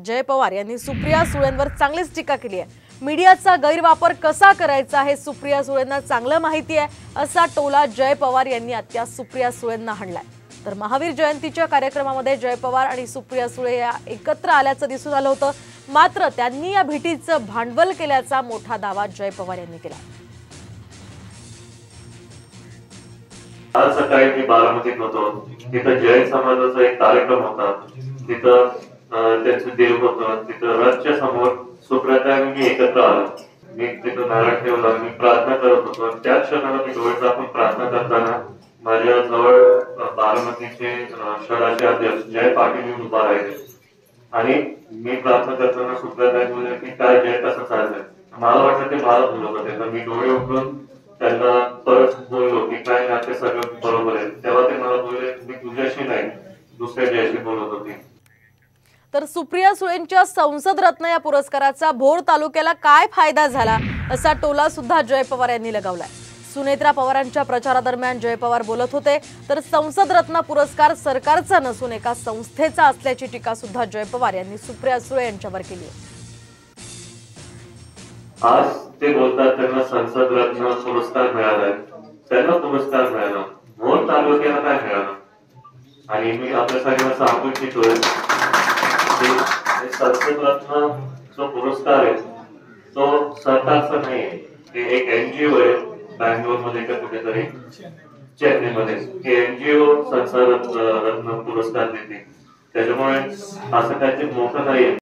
जय पवार यांनी सुप्रिया सुळेंवर चांगलीच टीका केली आहे। मीडियाचा गैरवापर कसा करायचा हे सुप्रिया सुळेंना चांगलं माहिती आहे, असा टोला जय पवार यांनी आता सुप्रिया सुळेंना हाणलाय। तर महावीर जयंतीच्या कार्यक्रमामध्ये जय पवार आणि सुप्रिया सुळे या एकत्र आल्याचं दिसून आलं होतं, मात्र त्यांनी या भेटीचं भांडवल केल्याचा मोठा दावा जय पवार यांनी केला। आज सकाळी मी बारामतीत होतो, तिथं जैन समाजाचा एक कार्यक्रम होता, तिथं त्यांचं देव होतं, तिथं रथच्या समोर सुप्रिया आणि मी एकत्र आलो। मी तिथं नारळ ठेवला, मी प्रार्थना करत होतो। त्याच क्षणाला मी डोळे झाकून प्रार्थना करताना माझ्या जवळ बारामतीचे शहराचे अध्यक्ष जय पाटील येऊन उभा राहिले आणि मी प्रार्थना करताना सुप्रिया बोलले की काय जय कसं चाललंय। मला वाटलं ते मला बोलत होते, तर मी डोळे उघडून त्यांना परत बोललो की काय नाते सगळं बरोबर आहे। तेव्हा ते मला बोलले मी तुझ्याशी नाही दुसऱ्या जयशी बोलत होती। तर सुप्रिया सुळेंच्या संसद रत्न या पुरस्काराचा भोर तालुक्याला काय फायदा झाला असा टोला सुद्धा जय पवार यांनी लगावलाय। सुनेत्रा पवारांच्या प्रचारादरम्यान जय पवार बोलत होते, तर संसद रत्न पुरस्कार सरकारचा नसून एका संस्थेचा असल्याची टीका सुद्धा जय पवार यांनी सुप्रिया सुळे यांच्यावर केली आहे। आज ते बोलतात त्यांना संसद रत्न पुरस्कार मिळालाय, त्यांना पुरस्कार मिळाला, भोर तालुक्याला काय मिळालं? आणि मी आपल्या सगळ्यांना सांगू इच्छितोय संसद रत्न जो पुरस्कार आहे तो सरकारचा नाही, ते एक एनजीओ आहे बँगलोर मध्ये का कुठेतरी चेन्नईमध्ये, ते एनजीओ संसद रत्न पुरस्कार देते। त्याच्यामुळे असं काहीतरी मोठं नाहीये